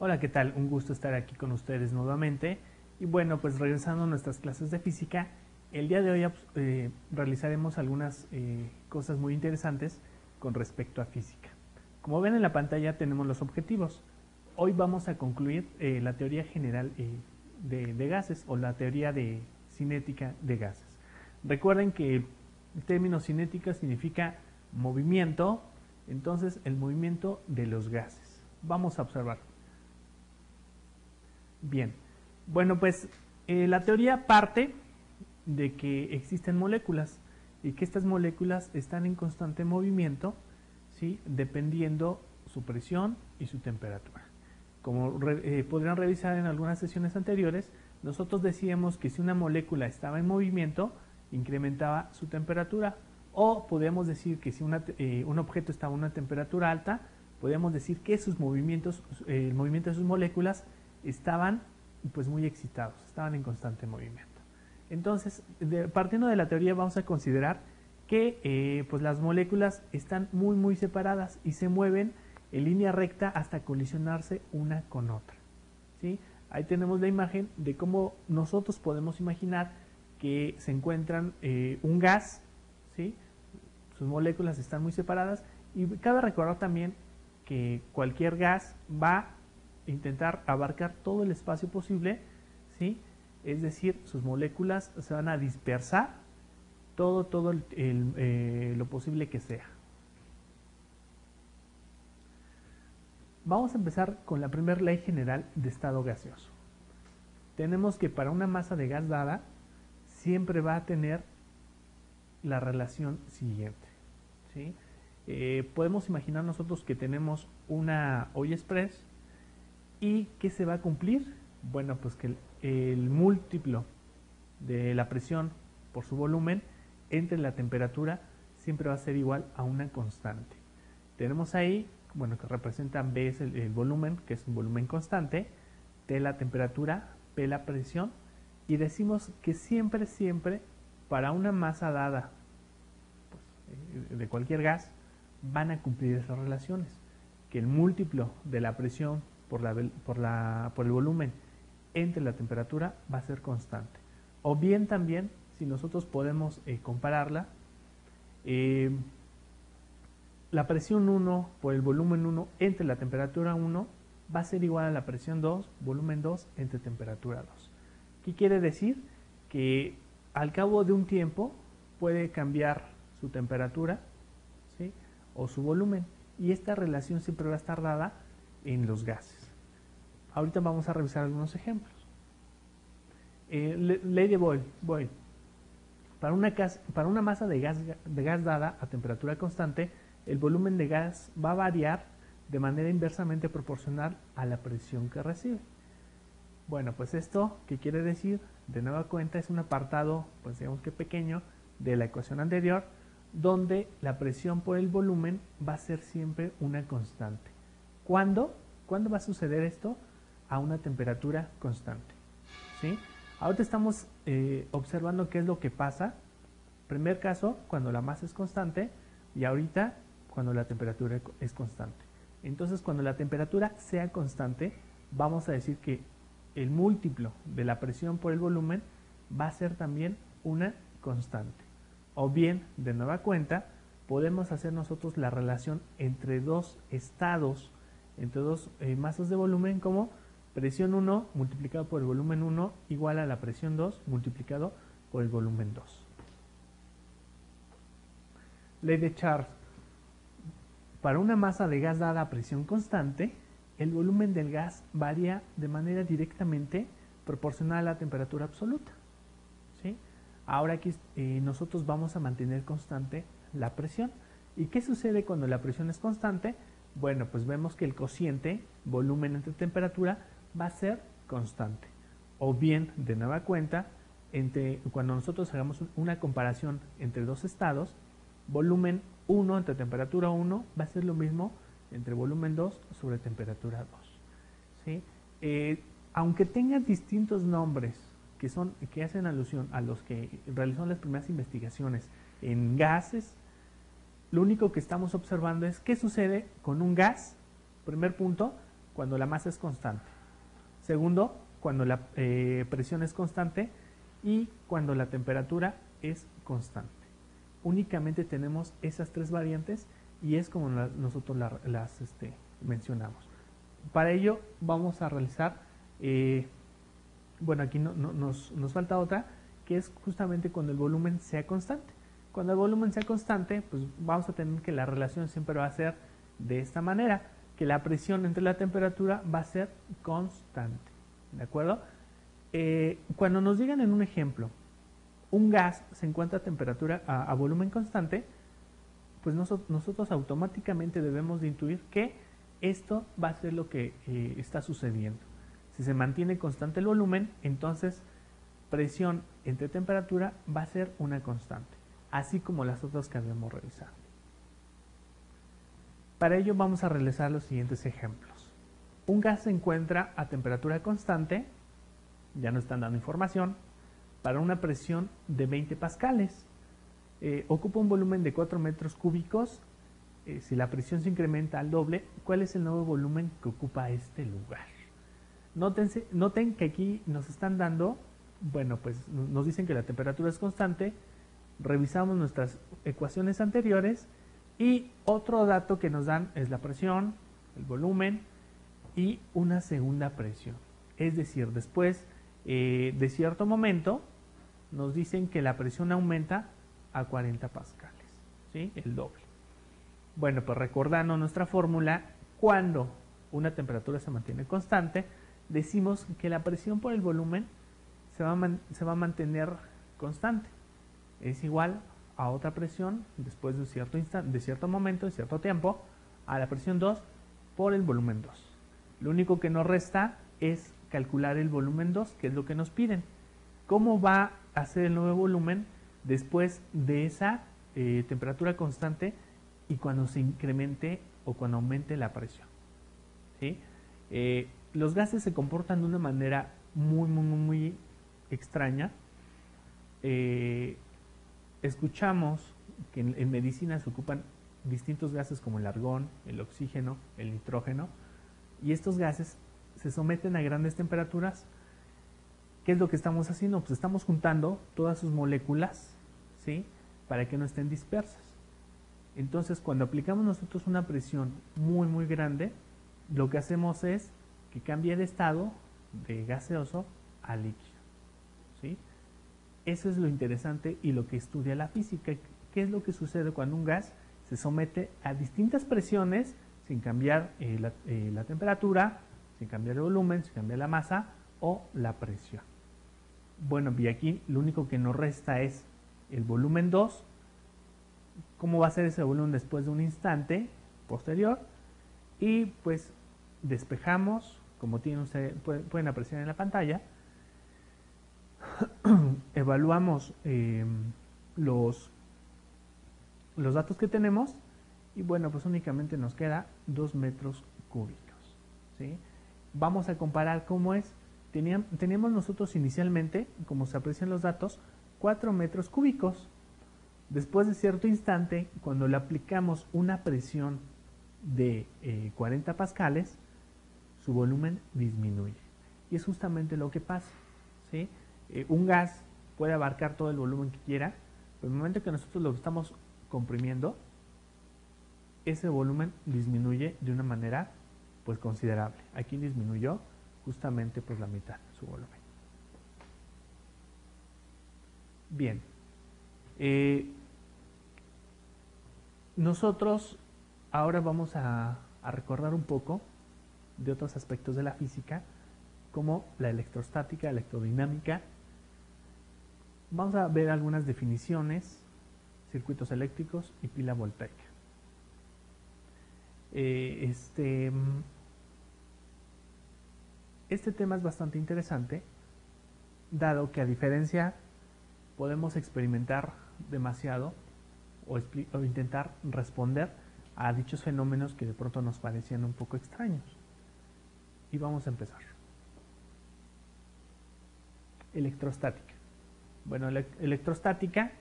Hola, ¿qué tal? Un gusto estar aquí con ustedes nuevamente. Y bueno, pues regresando a nuestras clases de física, el día de hoy realizaremos algunas cosas muy interesantes con respecto a física. Como ven en la pantalla tenemos los objetivos. Hoy vamos a concluir la teoría general de gases o la teoría de cinética de gases. Recuerden que el término cinética significa movimiento, entonces el movimiento de los gases. Vamos a observar. Bien, bueno, pues la teoría parte de que existen moléculas y que estas moléculas están en constante movimiento, ¿sí?, dependiendo su presión y su temperatura. Como podrán revisar en algunas sesiones anteriores, nosotros decíamos que si una molécula estaba en movimiento, incrementaba su temperatura, o podemos decir que si un objeto estaba a una temperatura alta, podemos decir que sus movimientos, el movimiento de sus moléculas estaban pues muy excitados, estaban en constante movimiento. Entonces, partiendo de la teoría, vamos a considerar que pues las moléculas están muy separadas y se mueven en línea recta hasta colisionarse una con otra, ¿sí? Ahí tenemos la imagen de cómo nosotros podemos imaginar que se encuentran un gas, ¿sí? Sus moléculas están muy separadas y cabe recordar también que cualquier gas va a intentar abarcar todo el espacio posible, ¿sí? Es decir, sus moléculas se van a dispersar todo lo posible que sea. Vamos a empezar con la primera ley general de estado gaseoso. Tenemos que para una masa de gas dada siempre va a tener la relación siguiente, ¿sí? Podemos imaginar nosotros que tenemos una olla express y ¿qué se va a cumplir? Bueno, pues que el múltiplo de la presión por su volumen entre la temperatura siempre va a ser igual a una constante. Tenemos ahí, bueno, que representa B es el volumen, que es un volumen constante, T la temperatura, P la presión, y decimos que siempre para una masa dada pues, de cualquier gas van a cumplir esas relaciones, que el múltiplo de la presión por el volumen entre la temperatura va a ser constante. O bien también, si nosotros podemos compararla, la presión 1 por el volumen 1 entre la temperatura 1 va a ser igual a la presión 2, volumen 2 entre temperatura 2. ¿Qué quiere decir? Que al cabo de un tiempo puede cambiar su temperatura, ¿sí?, o su volumen, y esta relación siempre va a estar dada en los gases. Ahorita vamos a revisar algunos ejemplos. Ley de Boyle. Para una masa de gas dada a temperatura constante, el volumen de gas va a variar de manera inversamente proporcional a la presión que recibe. Bueno, pues esto, ¿qué quiere decir? De nueva cuenta es un apartado, pues digamos que pequeño, de la ecuación anterior, donde la presión por el volumen va a ser siempre una constante. ¿Cuándo? ¿Cuándo va a suceder esto? A una temperatura constante, ¿sí? Ahorita estamos observando qué es lo que pasa. Primer caso, cuando la masa es constante, y ahorita cuando la temperatura es constante. Entonces, cuando la temperatura sea constante, vamos a decir que el múltiplo de la presión por el volumen va a ser también una constante. O bien, de nueva cuenta, podemos hacer nosotros la relación entre dos estados, entre dos masas de volumen, como presión 1 multiplicado por el volumen 1 igual a la presión 2 multiplicado por el volumen 2. Ley de Charles. Para una masa de gas dada a presión constante, el volumen del gas varía de manera directamente proporcional a la temperatura absoluta, ¿sí? Ahora aquí nosotros vamos a mantener constante la presión. ¿Y qué sucede cuando la presión es constante? Bueno, pues vemos que el cociente volumen entre temperatura va a ser constante. O bien, de nueva cuenta, cuando nosotros hagamos una comparación entre dos estados, volumen 1 entre temperatura 1 va a ser lo mismo entre volumen 2 sobre temperatura 2, ¿sí? Aunque tengan distintos nombres que hacen alusión a los que realizaron las primeras investigaciones en gases, lo único que estamos observando es qué sucede con un gas, primer punto, cuando la masa es constante. Segundo, cuando la presión es constante y cuando la temperatura es constante. Únicamente tenemos esas tres variantes y es como nosotros las mencionamos. Para ello vamos a realizar, bueno, aquí nos falta otra, que es justamente cuando el volumen sea constante. Cuando el volumen sea constante, pues vamos a tener que la relación siempre va a ser de esta manera, que la presión entre la temperatura va a ser constante. ¿De acuerdo? Cuando nos digan en un ejemplo, un gas se encuentra a temperatura, a volumen constante, pues nosotros automáticamente debemos de intuir que esto va a ser lo que está sucediendo. Si se mantiene constante el volumen, entonces presión entre temperatura va a ser una constante, así como las otras que habíamos revisado. Para ello vamos a realizar los siguientes ejemplos. Un gas se encuentra a temperatura constante, ya nos están dando información, para una presión de 20 pascales. Ocupa un volumen de 4 metros cúbicos. Si la presión se incrementa al doble, ¿cuál es el nuevo volumen que ocupa este lugar? Noten que aquí nos están dando, bueno, pues nos dicen que la temperatura es constante, revisamos nuestras ecuaciones anteriores y otro dato que nos dan es la presión, el volumen y una segunda presión. Es decir, después de cierto momento nos dicen que la presión aumenta a 40 pascales, ¿sí? El doble. Bueno, pues recordando nuestra fórmula, cuando una temperatura se mantiene constante, decimos que la presión por el volumen se va a mantener constante. Es igual a otra presión después de cierto momento, de cierto tiempo, a la presión 2 por el volumen 2. Lo único que nos resta es calcular el volumen 2, que es lo que nos piden. ¿Cómo va a ser el nuevo volumen después de esa temperatura constante y cuando se incremente o cuando aumente la presión? ¿Sí? Los gases se comportan de una manera muy extraña. Escuchamos que en medicina se ocupan distintos gases como el argón, el oxígeno, el nitrógeno, y estos gases se someten a grandes temperaturas. ¿Qué es lo que estamos haciendo? Pues estamos juntando todas sus moléculas, ¿sí? Para que no estén dispersas. Entonces, cuando aplicamos nosotros una presión muy grande, lo que hacemos es que cambie de estado de gaseoso a líquido, ¿sí? Eso es lo interesante y lo que estudia la física. ¿Qué es lo que sucede cuando un gas se somete a distintas presiones sin cambiar la temperatura, sin cambiar el volumen, sin cambiar la masa o la presión? Bueno, y aquí lo único que nos resta es el volumen 2. ¿Cómo va a ser ese volumen después de un instante posterior? Y pues despejamos, como pueden apreciar en la pantalla, evaluamos los datos que tenemos y bueno, pues únicamente nos queda 2 metros cúbicos, ¿sí? Vamos a comparar cómo es. Teníamos nosotros inicialmente, como se aprecian los datos, 4 metros cúbicos. Después de cierto instante, cuando le aplicamos una presión de 40 pascales, su volumen disminuye. Y es justamente lo que pasa, ¿sí? Un gas puede abarcar todo el volumen que quiera, pero en el momento que nosotros lo estamos comprimiendo, ese volumen disminuye de una manera pues considerable. Aquí disminuyó justamente pues la mitad de su volumen. Bien, nosotros ahora vamos a recordar un poco de otros aspectos de la física, como la electrostática, electrodinámica. Vamos a ver algunas definiciones, circuitos eléctricos y pila voltaica. Este tema es bastante interesante, dado que a diferencia podemos experimentar demasiado o intentar responder a dichos fenómenos que de pronto nos parecían un poco extraños. Y vamos a empezar. Electrostática. Bueno, electrostática,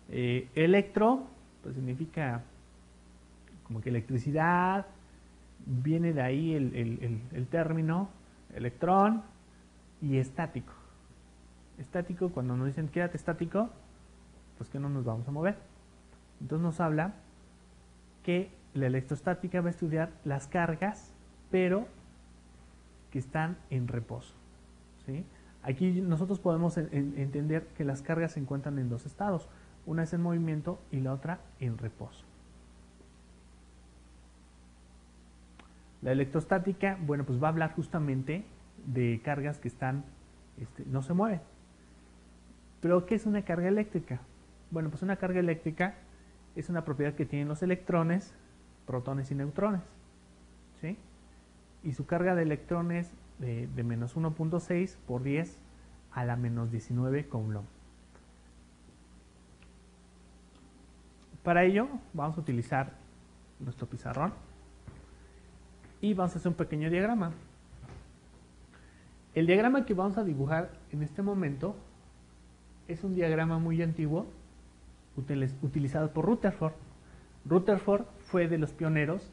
electro, pues significa como que electricidad, viene de ahí el término electrón y estático. Estático, cuando nos dicen quédate estático, pues que no nos vamos a mover. Entonces nos habla que la electrostática va a estudiar las cargas, pero que están en reposo, ¿sí? Aquí nosotros podemos entender que las cargas se encuentran en dos estados. Una es en movimiento y la otra en reposo. La electrostática, bueno, pues va a hablar justamente de cargas que están, no se mueven. ¿Pero qué es una carga eléctrica? Bueno, pues una carga eléctrica es una propiedad que tienen los electrones, protones y neutrones, ¿sí? Y su carga de electrones de menos 1.6 por 10 a la menos 19 coulomb. Para ello vamos a utilizar nuestro pizarrón y vamos a hacer un pequeño diagrama. El diagrama que vamos a dibujar en este momento es un diagrama muy antiguo utilizado por Rutherford. Rutherford fue de los pioneros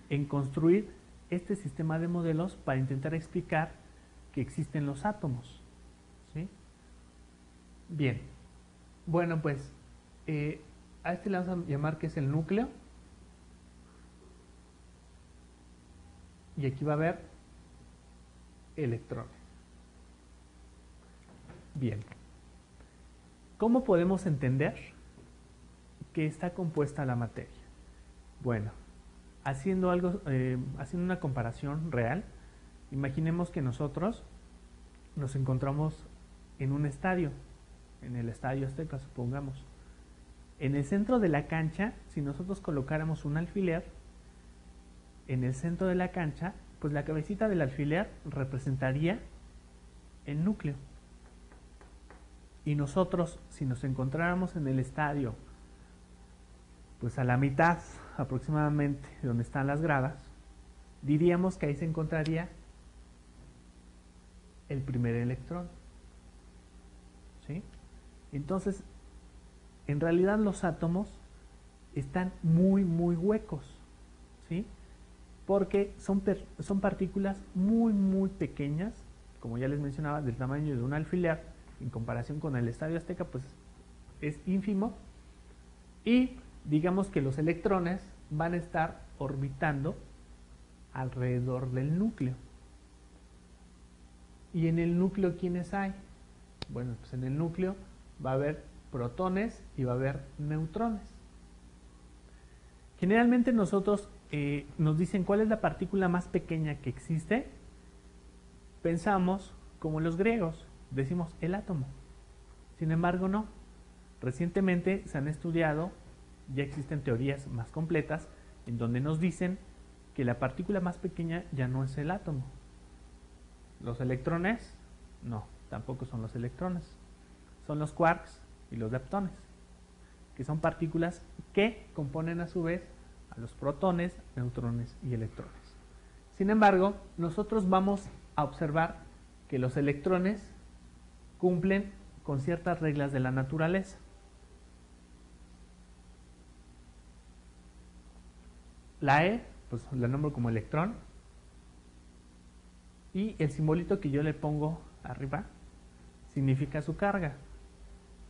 en construir este sistema de modelos para intentar explicar que existen los átomos, ¿sí? Bien, bueno, pues a este le vamos a llamar que es el núcleo, y aquí va a haber electrones. Bien, ¿cómo podemos entender que está compuesta la materia? Bueno, haciendo una comparación real, imaginemos que nosotros nos encontramos en un estadio, en el Estadio Azteca, supongamos. En el centro de la cancha, si nosotros colocáramos un alfiler, en el centro de la cancha, pues la cabecita del alfiler representaría el núcleo. Y nosotros, si nos encontráramos en el estadio, pues a la mitad aproximadamente de donde están las gradas, diríamos que ahí se encontraría el primer electrón, ¿sí? Entonces, en realidad los átomos están muy huecos, ¿sí? Porque son partículas muy pequeñas, como ya les mencionaba, del tamaño de un alfiler. En comparación con el Estadio Azteca, pues es ínfimo, y digamos que los electrones van a estar orbitando alrededor del núcleo. ¿Y en el núcleo quiénes hay? Bueno, pues en el núcleo va a haber protones y va a haber neutrones. Generalmente nosotros nos dicen cuál es la partícula más pequeña que existe. Pensamos como los griegos, decimos el átomo. Sin embargo, no. Recientemente se han estudiado, ya existen teorías más completas en donde nos dicen que la partícula más pequeña ya no es el átomo. Los electrones, no, tampoco son los electrones. Son los quarks y los leptones, que son partículas que componen a su vez a los protones, neutrones y electrones. Sin embargo, nosotros vamos a observar que los electrones cumplen con ciertas reglas de la naturaleza. La E, pues la nombro como electrón, y el simbolito que yo le pongo arriba significa su carga.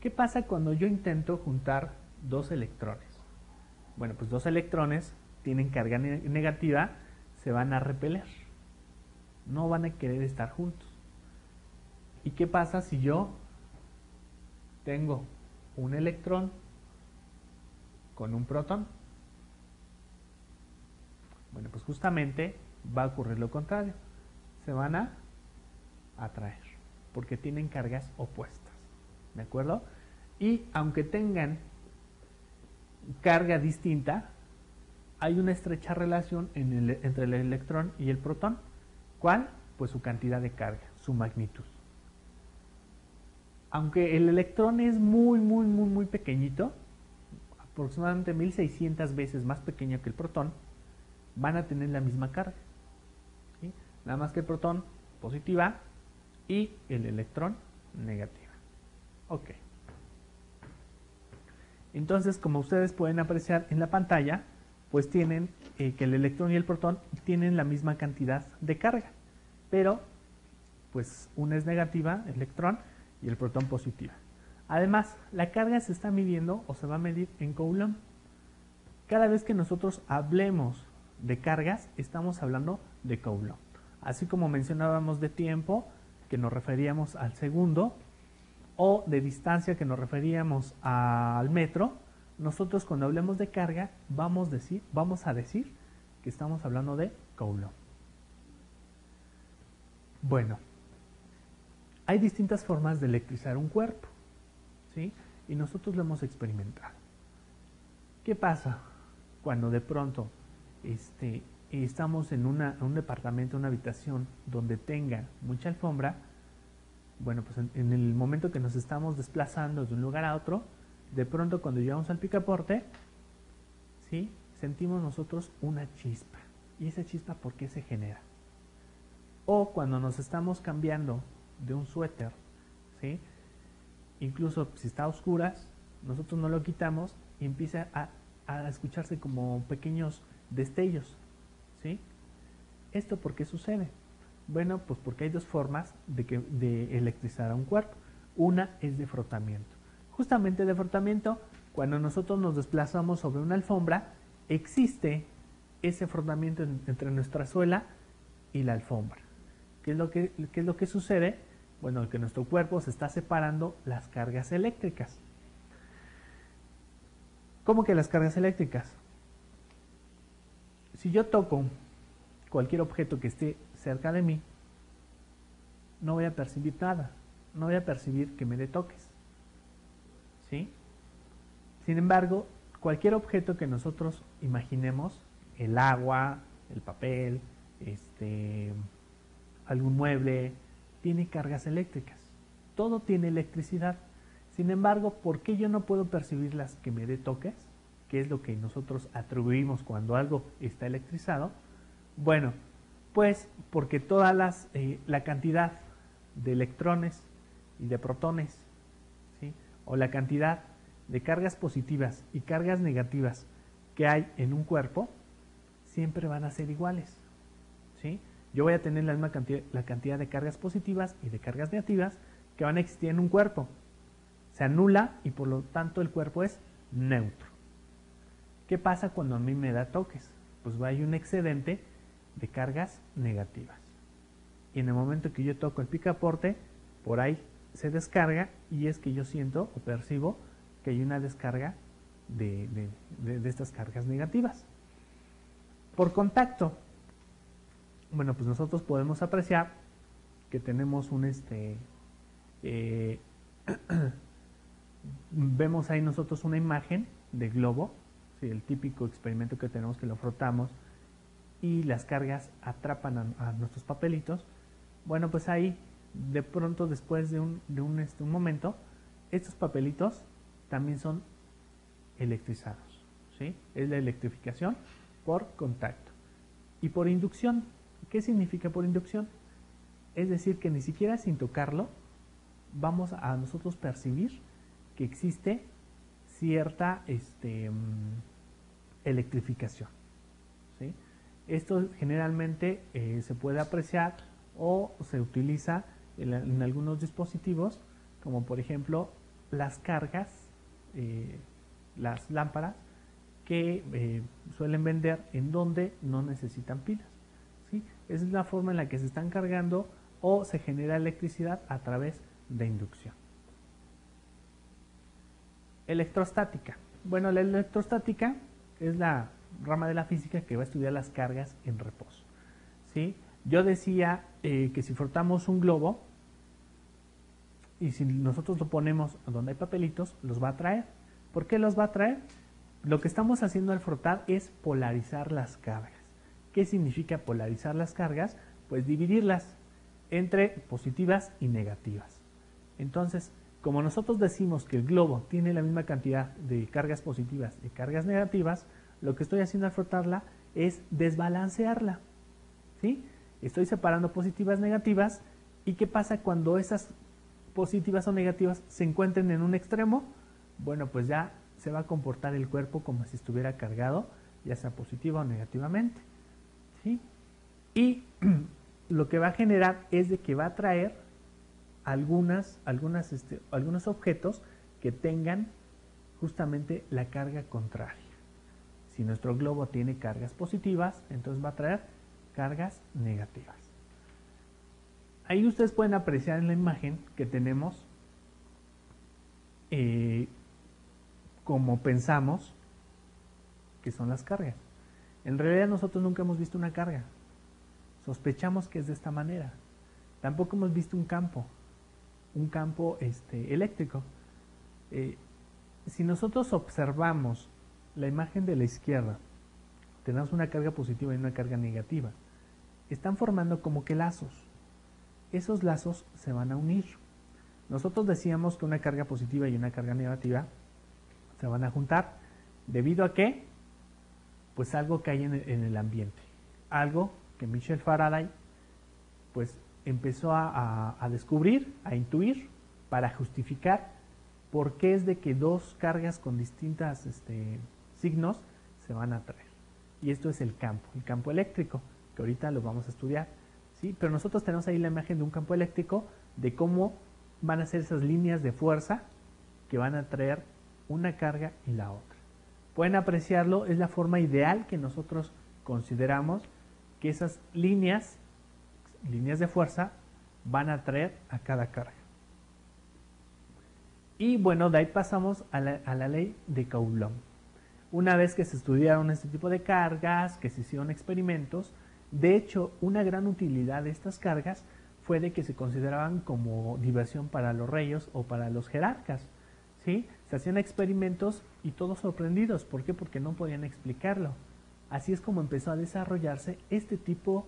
¿Qué pasa cuando yo intento juntar dos electrones? Bueno, pues dos electrones tienen carga negativa, se van a repeler, no van a querer estar juntos. ¿Y qué pasa si yo tengo un electrón con un protón? Bueno, pues justamente va a ocurrir lo contrario. Se van a atraer porque tienen cargas opuestas, ¿de acuerdo? Y aunque tengan carga distinta, hay una estrecha relación entre el electrón y el protón. ¿Cuál? Pues su cantidad de carga, su magnitud. Aunque el electrón es muy pequeñito, aproximadamente 1600 veces más pequeño que el protón, van a tener la misma carga, ¿sí? Nada más que el protón positiva y el electrón negativa. Ok. Entonces, como ustedes pueden apreciar en la pantalla, pues tienen que el electrón y el protón tienen la misma cantidad de carga, pero pues una es negativa, electrón, y el protón positiva. Además, la carga se está midiendo o se va a medir en Coulomb. Cada vez que nosotros hablemos de cargas, estamos hablando de Coulomb. Así como mencionábamos de tiempo, que nos referíamos al segundo, o de distancia, que nos referíamos al metro, nosotros cuando hablemos de carga vamos a decir que estamos hablando de Coulomb. Bueno, hay distintas formas de electrizar un cuerpo, ¿sí? Y nosotros lo hemos experimentado. ¿Qué pasa cuando de pronto estamos en un departamento, una habitación donde tenga mucha alfombra? Bueno, pues en el momento que nos estamos desplazando de un lugar a otro, de pronto cuando llegamos al picaporte, ¿sí?, sentimos nosotros una chispa. ¿Y esa chispa por qué se genera? O cuando nos estamos cambiando de un suéter, ¿sí?, incluso si está a oscuras, nosotros no lo quitamos y empieza a escucharse como pequeños destellos, ¿sí? ¿Esto por qué sucede? Bueno, pues porque hay dos formas de electrizar a un cuerpo. Una es de frotamiento. Justamente de frotamiento, cuando nosotros nos desplazamos sobre una alfombra, existe ese frotamiento entre nuestra suela y la alfombra. ¿Qué es lo que sucede? Bueno, que nuestro cuerpo se está separando las cargas eléctricas. ¿Cómo que las cargas eléctricas? Si yo toco cualquier objeto que esté cerca de mí, no voy a percibir nada, no voy a percibir que me dé toques, ¿sí? Sin embargo, cualquier objeto que nosotros imaginemos, el agua, el papel, algún mueble, tiene cargas eléctricas, todo tiene electricidad. Sin embargo, ¿por qué yo no puedo percibirlas que me dé toques? ¿Qué es lo que nosotros atribuimos cuando algo está electrizado? Bueno, pues porque toda la cantidad de electrones y de protones, ¿sí?, o la cantidad de cargas positivas y cargas negativas que hay en un cuerpo, siempre van a ser iguales, ¿sí? Yo voy a tener la misma cantidad de cargas positivas y de cargas negativas que van a existir en un cuerpo. Se anula y por lo tanto el cuerpo es neutro. ¿Qué pasa cuando a mí me da toques? Pues hay un excedente de cargas negativas. Y en el momento que yo toco el picaporte, por ahí se descarga y es que yo siento o percibo que hay una descarga de estas cargas negativas. Por contacto, bueno, pues nosotros podemos apreciar que tenemos vemos ahí nosotros una imagen de globo, ¿sí?, el típico experimento que tenemos, que lo frotamos y las cargas atrapan a nuestros papelitos. Bueno, pues ahí de pronto, después de un momento, estos papelitos también son electrizados, ¿sí? Es la electrificación por contacto. Y por inducción, ¿qué significa por inducción? Es decir, que ni siquiera sin tocarlo vamos a nosotros percibir que existe cierta electrificación, ¿sí? Esto generalmente se puede apreciar o se utiliza en algunos dispositivos, como por ejemplo las cargas, las lámparas que suelen vender en donde no necesitan pilas, ¿sí? Esa es la forma en la que se están cargando o se genera electricidad a través de inducción. Electrostática. Bueno, la electrostática es la rama de la física que va a estudiar las cargas en reposo, ¿sí? Yo decía que si frotamos un globo y si nosotros lo ponemos donde hay papelitos, los va a atraer. ¿Por qué los va a atraer? Lo que estamos haciendo al frotar es polarizar las cargas. ¿Qué significa polarizar las cargas? Pues dividirlas entre positivas y negativas. Entonces, como nosotros decimos que el globo tiene la misma cantidad de cargas positivas y cargas negativas, lo que estoy haciendo al frotarla es desbalancearla, ¿sí? Estoy separando positivas, negativas. ¿Y qué pasa cuando esas positivas o negativas se encuentren en un extremo? Bueno, pues ya se va a comportar el cuerpo como si estuviera cargado ya sea positiva o negativamente, ¿sí? Y lo que va a generar es de que va a traer algunos objetos que tengan justamente la carga contraria. Si nuestro globo tiene cargas positivas, entonces va a traer cargas negativas. Ahí ustedes pueden apreciar en la imagen que tenemos como pensamos que son las cargas. En realidad nosotros nunca hemos visto una carga. Sospechamos que es de esta manera. Tampoco hemos visto un campo eléctrico. Si nosotros observamos la imagen de la izquierda, tenemos una carga positiva y una carga negativa. Están formando como que lazos. Esos lazos se van a unir. Nosotros decíamos que una carga positiva y una carga negativa se van a juntar. ¿Debido a qué? Pues algo que hay en el ambiente. Algo que Michel Faraday pues empezó a descubrir, a intuir, para justificar por qué es de que dos cargas con distintos signos se van a atraer. Y esto es el campo eléctrico, que ahorita lo vamos a estudiar, ¿sí? Pero nosotros tenemos ahí la imagen de un campo eléctrico, de cómo van a ser esas líneas de fuerza que van a atraer una carga y la otra. Pueden apreciarlo, es la forma ideal que nosotros consideramos que esas líneas de fuerza van a atraer a cada carga. Y bueno, de ahí pasamos a la ley de Coulomb. Una vez que se estudiaron este tipo de cargas, que se hicieron experimentos, de hecho, una gran utilidad de estas cargas fue de que se consideraban como diversión para los reyes o para los jerarcas, ¿sí? Se hacían experimentos y todos sorprendidos. ¿Por qué? Porque no podían explicarlo. Así es como empezó a desarrollarse este tipo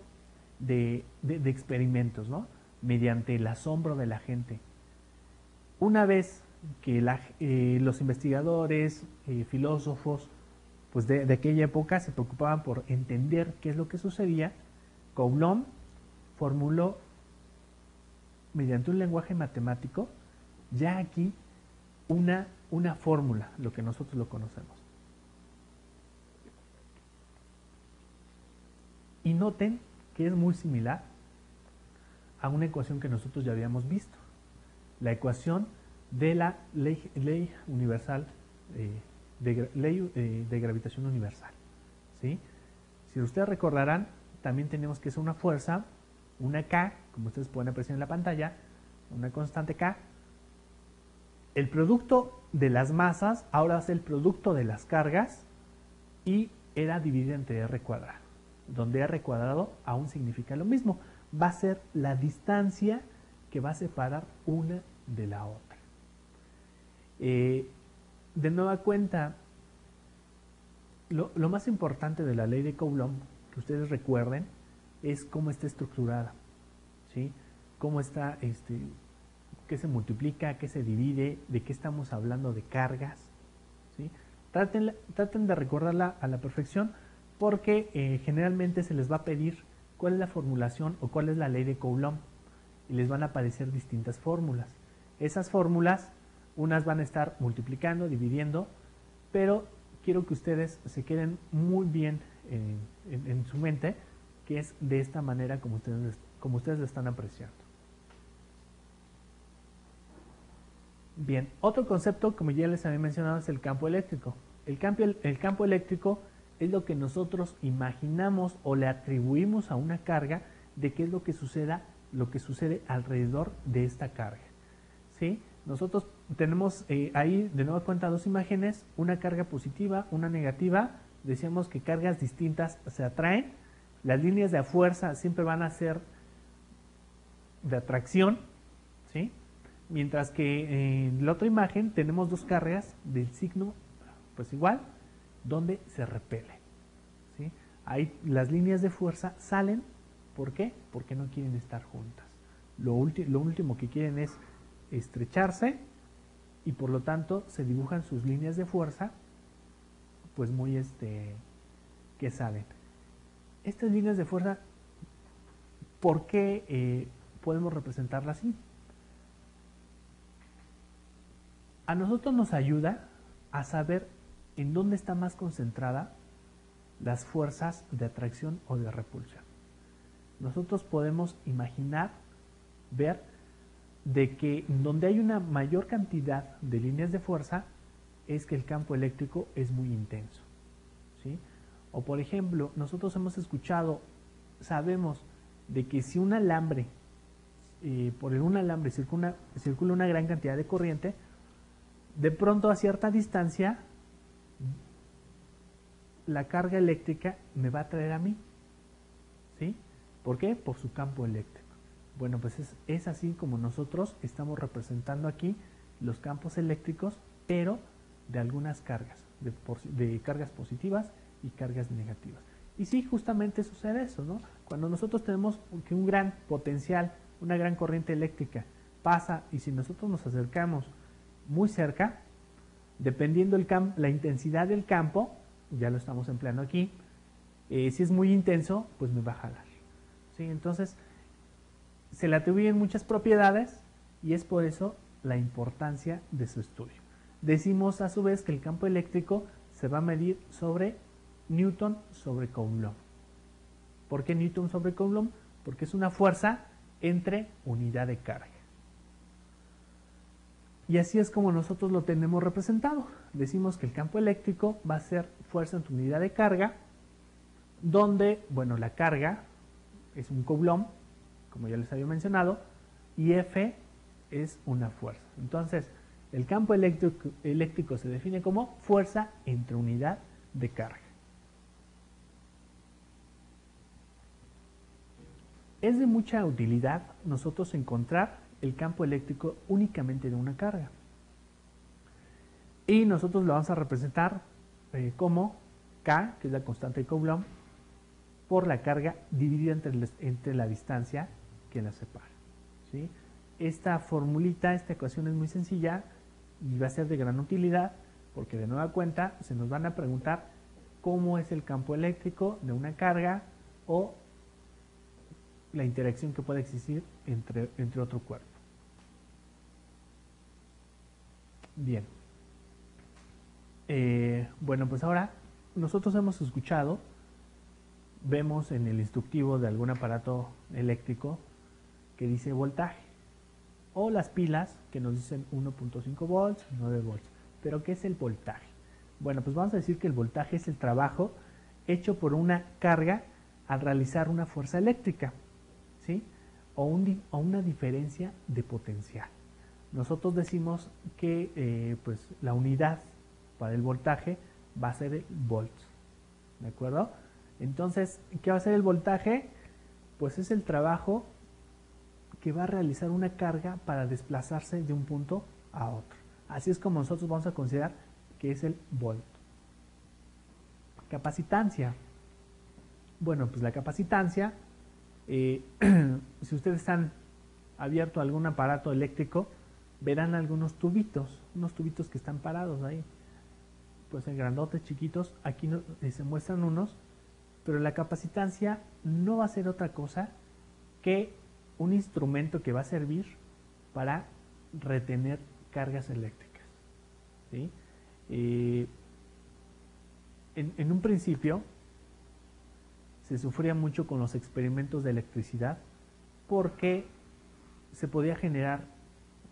de experimentos, ¿no? Mediante el asombro de la gente. Una vez que los investigadores, filósofos, pues de aquella época se preocupaban por entender qué es lo que sucedía, Coulomb formuló mediante un lenguaje matemático ya aquí una fórmula, lo que nosotros lo conocemos. Y noten que es muy similar a una ecuación que nosotros ya habíamos visto, la ecuación de la ley universal, de gravitación universal, ¿sí? Si ustedes recordarán, también tenemos que es una fuerza, una K, como ustedes pueden apreciar en la pantalla, una constante K. El producto de las masas ahora es el producto de las cargas y era dividida entre R cuadrado, donde R cuadrado aún significa lo mismo. Va a ser la distancia que va a separar una de la otra. De nueva cuenta, lo más importante de la ley de Coulomb, que ustedes recuerden, es cómo está estructurada, ¿sí? Cómo está, qué se multiplica, qué se divide, de qué estamos hablando de cargas, ¿sí? Traten de recordarla a la perfección, porque generalmente se les va a pedir cuál es la formulación o cuál es la ley de Coulomb, y les van a aparecer distintas fórmulas. Esas fórmulas, unas van a estar multiplicando, dividiendo, pero quiero que ustedes se queden muy bien en su mente, que es de esta manera como ustedes lo están apreciando. Bien, otro concepto, como ya les había mencionado, es el campo eléctrico. El campo eléctrico es lo que nosotros imaginamos o le atribuimos a una carga de qué es lo que sucede alrededor de esta carga, ¿sí? Nosotros tenemos ahí de nueva cuenta dos imágenes, una carga positiva, una negativa. Decíamos que cargas distintas se atraen. Las líneas de fuerza siempre van a ser de atracción, ¿sí? Mientras que en la otra imagen tenemos dos cargas del signo pues igual, donde se repelen, ¿sí? Ahí las líneas de fuerza salen. ¿Por qué? Porque no quieren estar juntas. Lo último que quieren es estrecharse, y por lo tanto se dibujan sus líneas de fuerza pues muy que salen. Estas líneas de fuerza, ¿por qué podemos representarlas así? A nosotros nos ayuda a saber en dónde está más concentrada las fuerzas de atracción o de repulsión. Nosotros podemos imaginar, ver, de que donde hay una mayor cantidad de líneas de fuerza es que el campo eléctrico es muy intenso, ¿sí? O por ejemplo, nosotros hemos escuchado, sabemos de que si un alambre, por un alambre circula una gran cantidad de corriente, de pronto a cierta distancia la carga eléctrica me va a traer a mí, ¿sí? ¿Por qué? Por su campo eléctrico. Bueno, pues es así como nosotros estamos representando aquí los campos eléctricos, pero de algunas cargas, de cargas positivas y cargas negativas. Y sí, justamente sucede eso, ¿no? Cuando nosotros tenemos que un gran potencial, una gran corriente eléctrica pasa, y si nosotros nos acercamos muy cerca, dependiendo la intensidad del campo, ya lo estamos empleando aquí, si es muy intenso, pues me va a jalar, ¿sí? Entonces, se le atribuyen muchas propiedades y es por eso la importancia de su estudio. Decimos a su vez que el campo eléctrico se va a medir sobre Newton sobre Coulomb. ¿Por qué Newton sobre Coulomb? Porque es una fuerza entre unidad de carga. Y así es como nosotros lo tenemos representado. Decimos que el campo eléctrico va a ser fuerza entre unidad de carga, donde, bueno, la carga es un Coulomb, como ya les había mencionado, y F es una fuerza. Entonces, el campo eléctrico se define como fuerza entre unidad de carga. Es de mucha utilidad nosotros encontrar el campo eléctrico únicamente de una carga. Y nosotros lo vamos a representar como K, que es la constante de Coulomb, por la carga dividida entre la distancia que la separa, ¿sí? Esta formulita, esta ecuación es muy sencilla y va a ser de gran utilidad porque de nueva cuenta se nos van a preguntar cómo es el campo eléctrico de una carga o la interacción que puede existir entre otro cuerpo. Bien. Bueno, pues ahora nosotros hemos escuchado, vemos en el instructivo de algún aparato eléctrico que dice voltaje, o las pilas que nos dicen 1.5 volts, 9 volts. ¿Pero qué es el voltaje? Bueno, pues vamos a decir que el voltaje es el trabajo hecho por una carga al realizar una fuerza eléctrica, ¿sí? O una diferencia de potencial. Nosotros decimos que pues la unidad para el voltaje va a ser el volts, ¿de acuerdo? Entonces, ¿qué va a ser el voltaje? Pues es el trabajo que va a realizar una carga para desplazarse de un punto a otro. Así es como nosotros vamos a considerar que es el volt. Capacitancia. Bueno, pues la capacitancia, si ustedes han abierto algún aparato eléctrico, verán algunos tubitos, unos tubitos que están parados ahí. Pues en grandotes, chiquitos, aquí se muestran unos, pero la capacitancia no va a ser otra cosa que un instrumento que va a servir para retener cargas eléctricas, ¿sí? En un principio se sufría mucho con los experimentos de electricidad porque se podía generar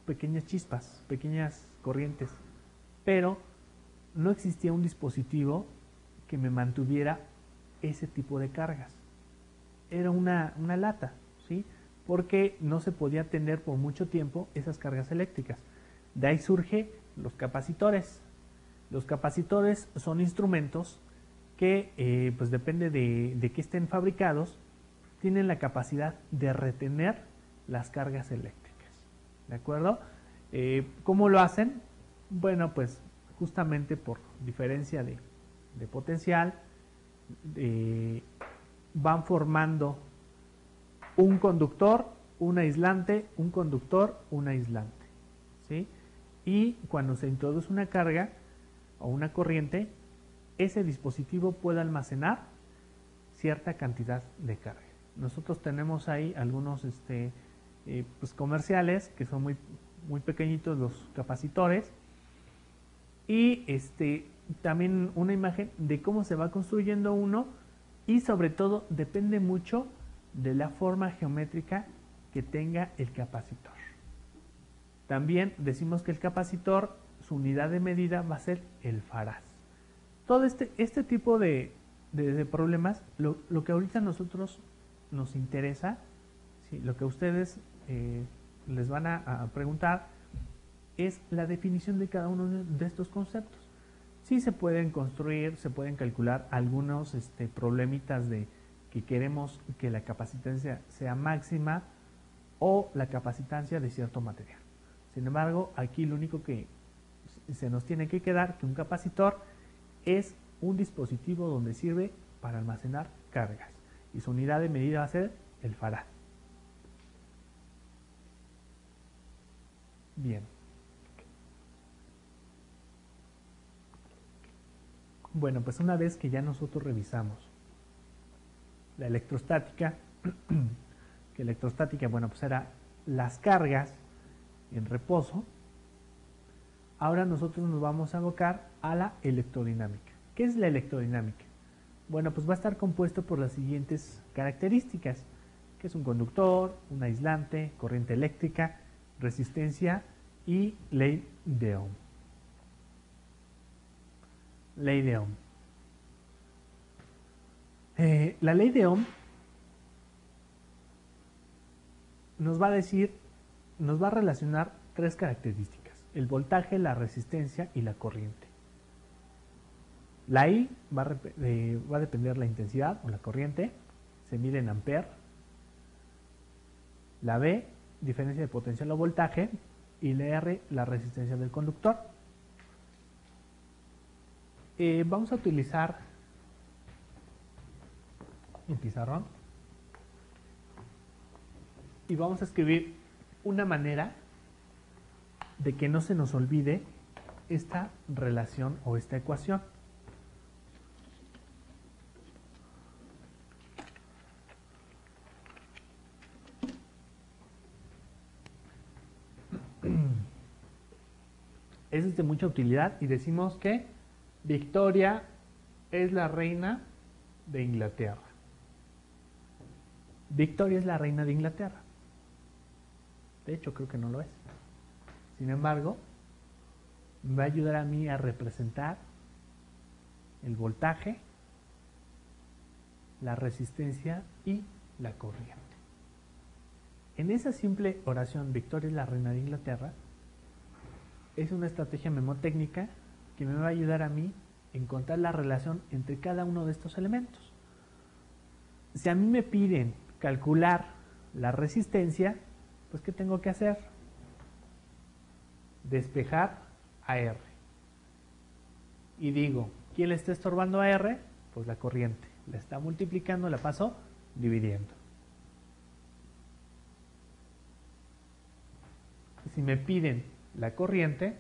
pequeñas chispas, pequeñas corrientes, pero no existía un dispositivo que me mantuviera ese tipo de cargas. Era una lata, ¿sí? Porque no se podía tener por mucho tiempo esas cargas eléctricas. De ahí surge los capacitores. Los capacitores son instrumentos que, pues depende de que estén fabricados, tienen la capacidad de retener las cargas eléctricas, ¿de acuerdo? ¿Cómo lo hacen? Bueno, pues justamente por diferencia de potencial, van formando un conductor, un aislante, un conductor, un aislante, ¿sí? Y cuando se introduce una carga o una corriente, ese dispositivo puede almacenar cierta cantidad de carga. Nosotros tenemos ahí algunos pues comerciales que son muy pequeñitos, los capacitores, y también una imagen de cómo se va construyendo uno, y sobre todo depende mucho de la forma geométrica que tenga el capacitor. También decimos que el capacitor, su unidad de medida va a ser el farad. Todo este tipo de problemas, lo que ahorita a nosotros nos interesa, ¿sí? Lo que ustedes les van a preguntar es la definición de cada uno de estos conceptos. Sí se pueden construir, se pueden calcular algunos problemitas de que queremos que la capacitancia sea máxima o la capacitancia de cierto material. Sin embargo, aquí lo único que se nos tiene que quedar que un capacitor es un dispositivo donde sirve para almacenar cargas y su unidad de medida va a ser el farad. Bien. Bueno, pues una vez que ya nosotros revisamos la electrostática, que electrostática, bueno, pues era las cargas en reposo, ahora nosotros nos vamos a abocar a la electrodinámica. ¿Qué es la electrodinámica? Bueno, pues va a estar compuesto por las siguientes características, que es un conductor, un aislante, corriente eléctrica, resistencia y ley de Ohm. Ley de Ohm. La ley de Ohm nos va a decir, nos va a relacionar tres características: el voltaje, la resistencia y la corriente. La I va a depender la intensidad o la corriente, se mide en amperes. La B, diferencia de potencial o voltaje, y la R, la resistencia del conductor. Vamos a utilizar un pizarrón y vamos a escribir una manera de que no se nos olvide esta relación o esta ecuación. Es de mucha utilidad y decimos que Victoria es la reina de Inglaterra. Victoria es la reina de Inglaterra. De hecho, creo que no lo es. Sin embargo, me va a ayudar a mí a representar el voltaje, la resistencia y la corriente. En esa simple oración, Victoria es la reina de Inglaterra, es una estrategia memotécnica que me va a ayudar a mí a encontrar la relación entre cada uno de estos elementos. Si a mí me piden calcular la resistencia, pues ¿qué tengo que hacer? Despejar a R. Y digo, ¿quién le está estorbando a R? Pues la corriente. La está multiplicando, la paso dividiendo. Si me piden la corriente,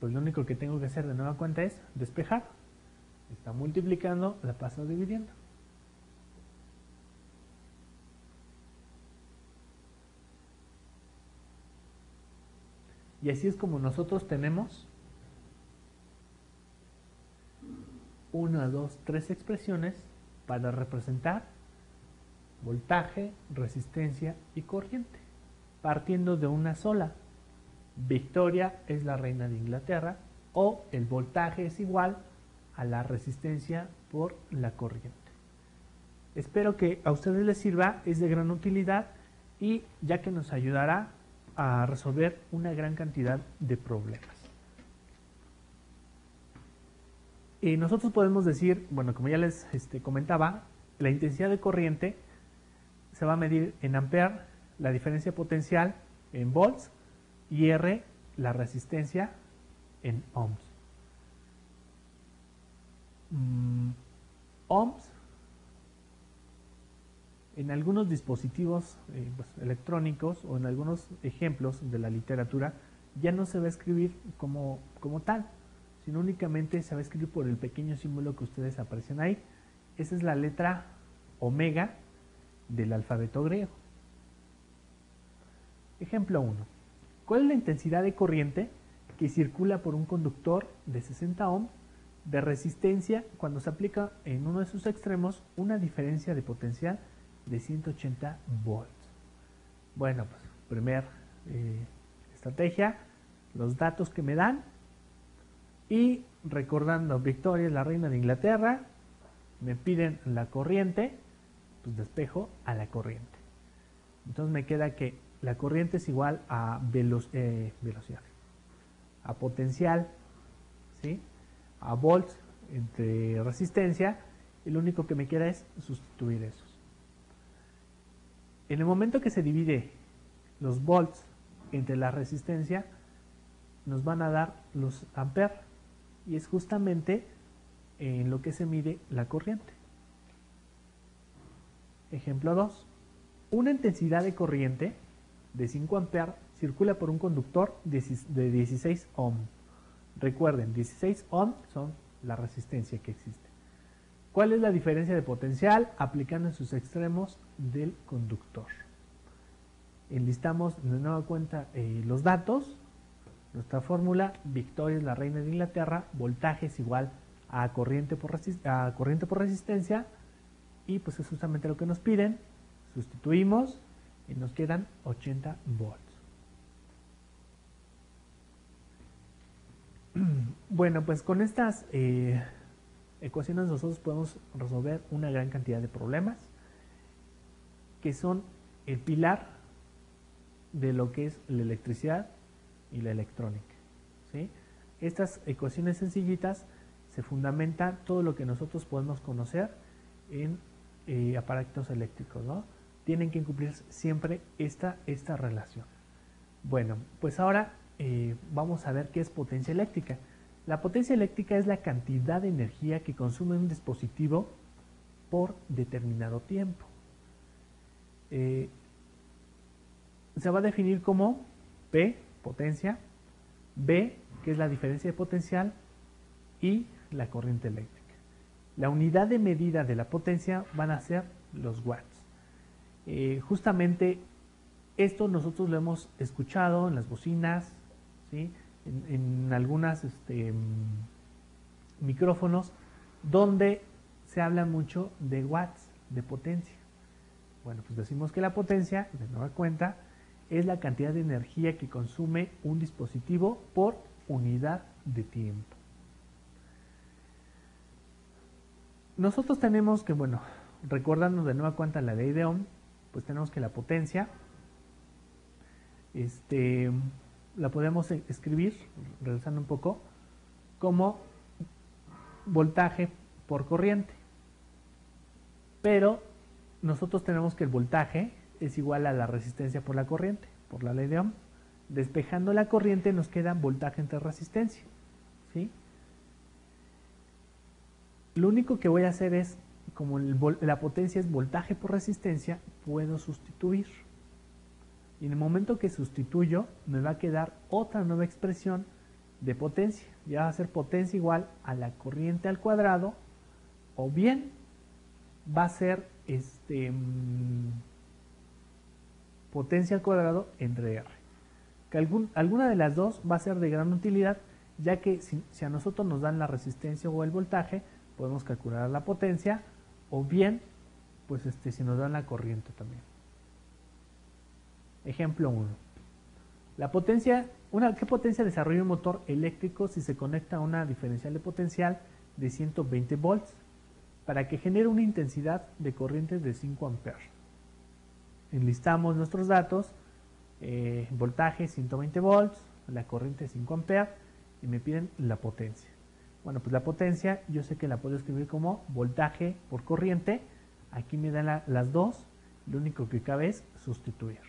pues lo único que tengo que hacer de nueva cuenta es despejar. Está multiplicando, la paso dividiendo. Y así es como nosotros tenemos 1, 2, 3 expresiones para representar voltaje, resistencia y corriente, partiendo de una sola. Victoria es la reina de Inglaterra, o el voltaje es igual a la resistencia por la corriente. Espero que a ustedes les sirva, es de gran utilidad y ya que nos ayudará a resolver una gran cantidad de problemas. Y nosotros podemos decir, bueno, como ya les comentaba, la intensidad de corriente se va a medir en amperes, la diferencia potencial en volts y R, la resistencia, en ohms. Ohms, en algunos dispositivos electrónicos o en algunos ejemplos de la literatura ya no se va a escribir como tal, sino únicamente se va a escribir por el pequeño símbolo que ustedes aprecian ahí. Esa es la letra omega del alfabeto griego. Ejemplo 1. ¿Cuál es la intensidad de corriente que circula por un conductor de 60 ohms de resistencia cuando se aplica en uno de sus extremos una diferencia de potencial de 180 volts? Bueno, pues primer estrategia, los datos que me dan, y recordando, Victoria es la reina de Inglaterra, me piden la corriente, pues despejo a la corriente. Entonces me queda que la corriente es igual a velocidad, a potencial, ¿sí?, a volts entre resistencia, y lo único que me queda es sustituir esos. En el momento que se divide los volts entre la resistencia, nos van a dar los amperes, y es justamente en lo que se mide la corriente. Ejemplo 2. Una intensidad de corriente de 5 amperes circula por un conductor de 16 ohms. Recuerden, 16 ohms son la resistencia que existe. ¿Cuál es la diferencia de potencial aplicando en sus extremos del conductor? Enlistamos de nueva cuenta los datos. Nuestra fórmula: Victoria es la reina de Inglaterra, voltaje es igual a corriente por resistencia, y pues es justamente lo que nos piden. Sustituimos y nos quedan 80 volts. Bueno, pues con estas ecuaciones nosotros podemos resolver una gran cantidad de problemas que son el pilar de lo que es la electricidad y la electrónica, ¿sí? Estas ecuaciones sencillitas se fundamenta todo lo que nosotros podemos conocer en aparatos eléctricos, ¿no? Tienen que cumplir siempre esta relación. Bueno, pues ahora vamos a ver qué es potencia eléctrica. La potencia eléctrica es la cantidad de energía que consume un dispositivo por determinado tiempo. Se va a definir como P, potencia, B, que es la diferencia de potencial, y la corriente eléctrica. La unidad de medida de la potencia van a ser los watts. Justamente esto nosotros lo hemos escuchado en las bocinas, ¿sí?, en algunas micrófonos, donde se habla mucho de watts, de potencia. Bueno, pues decimos que la potencia, de nueva cuenta, es la cantidad de energía que consume un dispositivo por unidad de tiempo. Nosotros tenemos que, bueno, recordarnos de nueva cuenta la ley de Ohm, pues tenemos que la potencia la podemos escribir, regresando un poco, como voltaje por corriente. Pero nosotros tenemos que el voltaje es igual a la resistencia por la corriente, por la ley de Ohm. Despejando la corriente nos queda voltaje entre resistencia, ¿sí? Lo único que voy a hacer es, como la potencia es voltaje por resistencia, puedo sustituir. Y en el momento que sustituyo, me va a quedar otra nueva expresión de potencia. Ya va a ser potencia igual a la corriente al cuadrado, o bien va a ser potencia al cuadrado entre R. Que alguna de las dos va a ser de gran utilidad, ya que si a nosotros nos dan la resistencia o el voltaje, podemos calcular la potencia, o bien, pues si nos dan la corriente también. Ejemplo 1. La potencia, ¿qué potencia desarrolla un motor eléctrico si se conecta a una diferencial de potencial de 120 volts para que genere una intensidad de corriente de 5 amperes? Enlistamos nuestros datos: voltaje 120 volts, la corriente 5 amperes, y me piden la potencia. Bueno, pues la potencia yo sé que la puedo escribir como voltaje por corriente. Aquí me dan las dos, lo único que cabe es sustituir.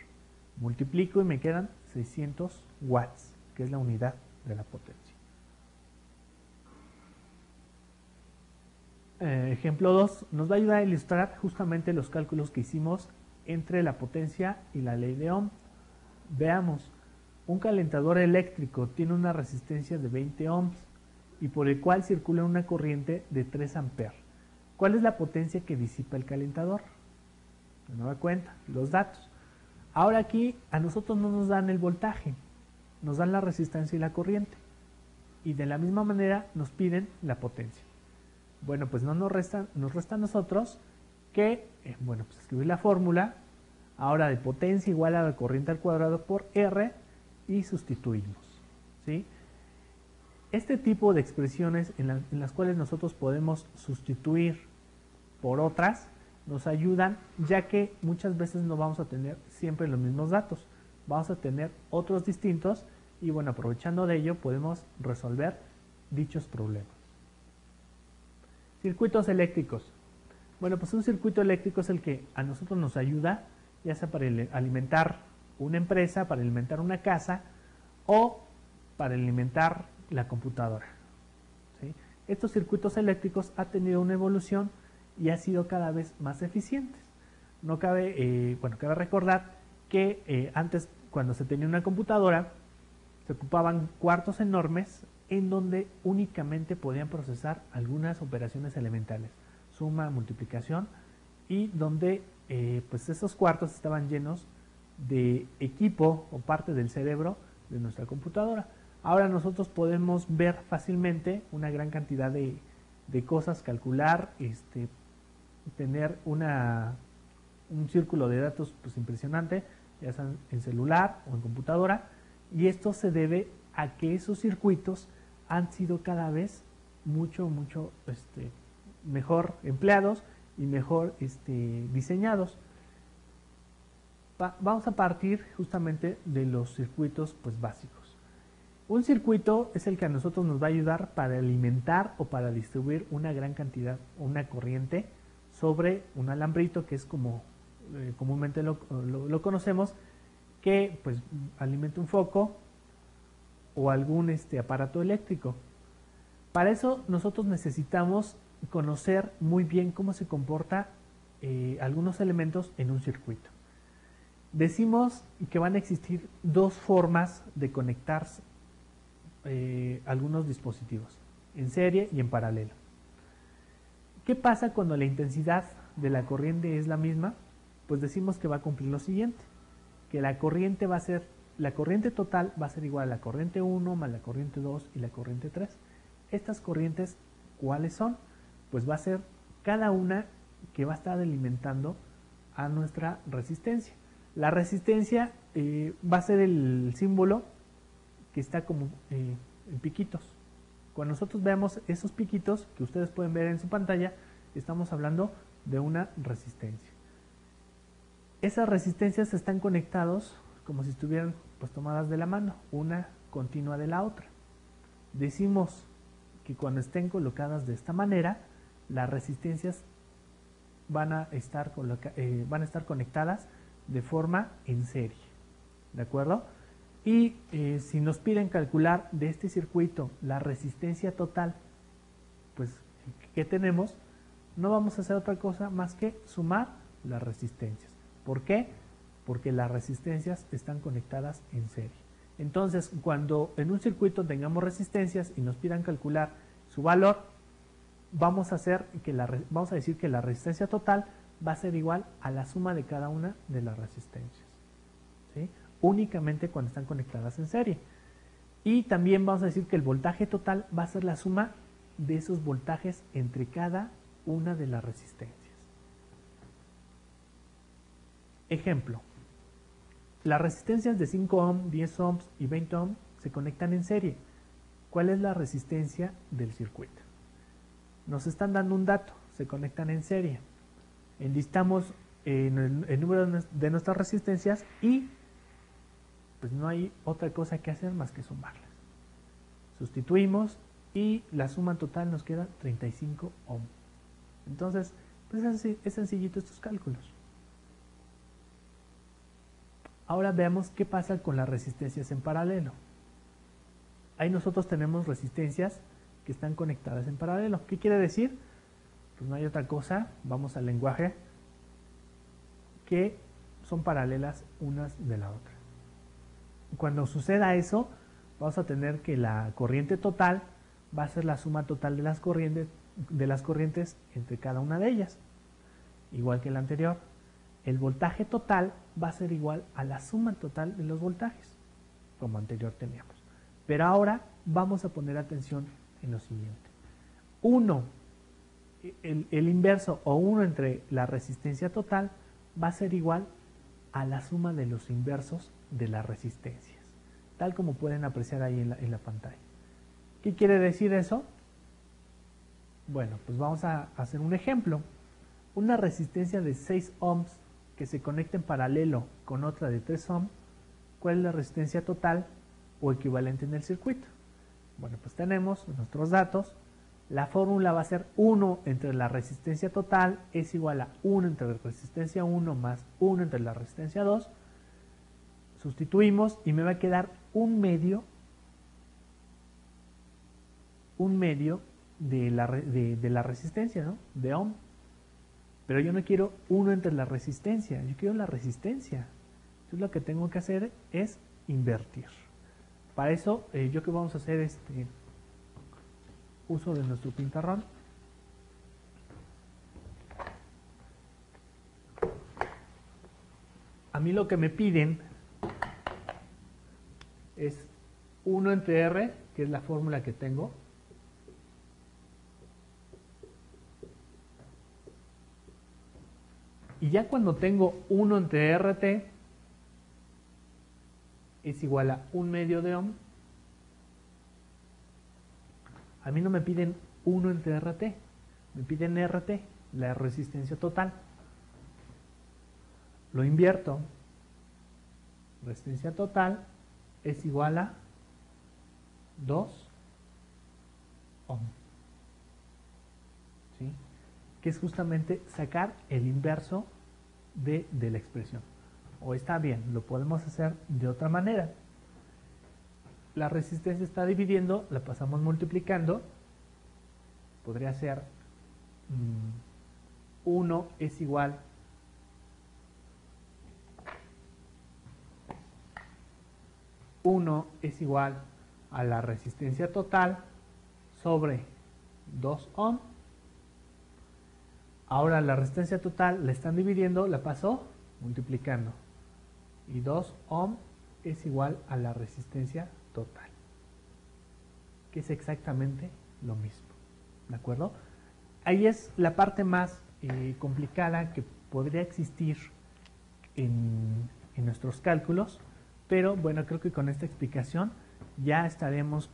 Multiplico y me quedan 600 watts, que es la unidad de la potencia. Ejemplo 2 nos va a ayudar a ilustrar justamente los cálculos que hicimos entre la potencia y la ley de Ohm. Veamos, un calentador eléctrico tiene una resistencia de 20 ohms y por el cual circula una corriente de 3 amperes. ¿Cuál es la potencia que disipa el calentador? De nueva cuenta, los datos. Ahora aquí a nosotros no nos dan el voltaje, nos dan la resistencia y la corriente. Y de la misma manera nos piden la potencia. Bueno, pues nos resta a nosotros que, bueno, pues escribir la fórmula ahora de potencia igual a la corriente al cuadrado por R y sustituimos, ¿sí? Este tipo de expresiones en las cuales nosotros podemos sustituir por otras nos ayudan, ya que muchas veces no vamos a tener siempre los mismos datos, vamos a tener otros distintos y bueno, aprovechando de ello podemos resolver dichos problemas. Circuitos eléctricos. Bueno, pues un circuito eléctrico es el que a nosotros nos ayuda, ya sea para alimentar una empresa, para alimentar una casa o para alimentar la computadora, ¿sí? Estos circuitos eléctricos han tenido una evolución y han sido cada vez más eficientes. No cabe, cabe recordar que antes, cuando se tenía una computadora, se ocupaban cuartos enormes en donde únicamente podían procesar algunas operaciones elementales, suma, multiplicación, y donde pues esos cuartos estaban llenos de equipo o parte del cerebro de nuestra computadora. Ahora nosotros podemos ver fácilmente una gran cantidad de cosas, calcular, tener un círculo de datos pues impresionante, ya sea en celular o en computadora, y esto se debe a que esos circuitos han sido cada vez mucho mejor empleados y mejor diseñados. Vamos a partir justamente de los circuitos pues básicos. Un circuito es el que a nosotros nos va a ayudar para alimentar o para distribuir una gran cantidad, una corriente sobre un alambrito, que es como comúnmente lo conocemos, que pues alimenta un foco o algún aparato eléctrico. Para eso nosotros necesitamos conocer muy bien cómo se comporta algunos elementos en un circuito. Decimos que van a existir dos formas de conectarse algunos dispositivos, en serie y en paralelo. ¿Qué pasa cuando la intensidad de la corriente es la misma? Pues decimos que va a cumplir lo siguiente, que la corriente total va a ser igual a la corriente 1 más la corriente 2 y la corriente 3. Estas corrientes, ¿cuáles son? Pues va a ser cada una que va a estar alimentando a nuestra resistencia. La resistencia va a ser el símbolo que está como en piquitos. Cuando nosotros veamos esos piquitos que ustedes pueden ver en su pantalla, estamos hablando de una resistencia. Esas resistencias están conectados como si estuvieran pues tomadas de la mano, una continua de la otra. Decimos que cuando estén colocadas de esta manera, las resistencias van a estar conectadas de forma en serie, ¿de acuerdo? Y si nos piden calcular de este circuito la resistencia total, pues que tenemos, no vamos a hacer otra cosa más que sumar las resistencias. ¿Por qué? Porque las resistencias están conectadas en serie. Entonces, cuando en un circuito tengamos resistencias y nos pidan calcular su valor, vamos a decir que la resistencia total va a ser igual a la suma de cada una de las resistencias, ¿sí? Únicamente cuando están conectadas en serie. Y también vamos a decir que el voltaje total va a ser la suma de esos voltajes entre cada una de las resistencias. Ejemplo, las resistencias de 5 ohm, 10 ohms y 20 ohm se conectan en serie. ¿Cuál es la resistencia del circuito? Nos están dando un dato, se conectan en serie. Enlistamos el número de nuestras resistencias y pues no hay otra cosa que hacer más que sumarlas. Sustituimos y la suma total nos queda 35 ohm. Entonces, pues es sencillito estos cálculos. Ahora veamos qué pasa con las resistencias en paralelo. Ahí nosotros tenemos resistencias que están conectadas en paralelo. ¿Qué quiere decir? Pues no hay otra cosa, vamos al lenguaje, que son paralelas unas de la otra. Cuando suceda eso, vamos a tener que la corriente total va a ser la suma total de las corrientes entre cada una de ellas, igual que el anterior. El voltaje total va a ser igual a la suma total de los voltajes. como anterior teníamos. Pero ahora vamos a poner atención en lo siguiente. 1, el inverso o 1 entre la resistencia total va a ser igual a la suma de los inversos de las resistencias, tal como pueden apreciar ahí en la pantalla. ¿Qué quiere decir eso? Bueno, pues vamos a hacer un ejemplo. Una resistencia de 6 ohms que se conecta en paralelo con otra de 3 ohms, ¿cuál es la resistencia total o equivalente en el circuito? Bueno, pues tenemos nuestros datos. La fórmula va a ser 1 entre la resistencia total es igual a 1 entre la resistencia 1 más 1 entre la resistencia 2. Sustituimos y me va a quedar un medio de la resistencia, ¿no? De ohm. Pero yo no quiero 1 entre la resistencia, yo quiero la resistencia. Entonces lo que tengo que hacer es invertir. Para eso, yo que vamos a hacer uso de nuestro pintarrón. A mí lo que me piden es 1 entre R, que es la fórmula que tengo. Y ya cuando tengo 1 entre RT es igual a 1 medio de ohm, a mí no me piden 1 entre RT, me piden RT, la resistencia total. Lo invierto. Resistencia total es igual a 2 ohm. ¿Sí? Que es justamente sacar el inverso de la expresión. O está bien, lo podemos hacer de otra manera. La resistencia está dividiendo, la pasamos multiplicando. Podría ser 1 es igual a la resistencia total sobre 2 ohm. Ahora la resistencia total la están dividiendo, la pasó multiplicando. Y 2 ohm es igual a la resistencia total, que es exactamente lo mismo. ¿De acuerdo? Ahí es la parte más complicada que podría existir en nuestros cálculos, pero bueno, creo que con esta explicación ya estaremos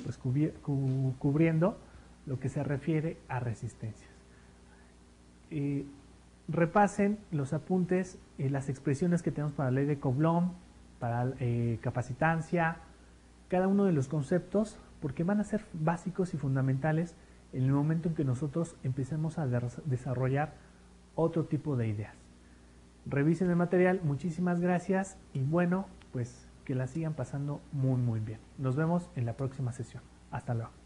pues cubriendo lo que se refiere a resistencias. Repasen los apuntes, las expresiones que tenemos para la ley de Coulomb, para capacitancia, cada uno de los conceptos, porque van a ser básicos y fundamentales en el momento en que nosotros empecemos a desarrollar otro tipo de ideas. Revisen el material, muchísimas gracias y bueno, pues que la sigan pasando muy bien. Nos vemos en la próxima sesión. Hasta luego.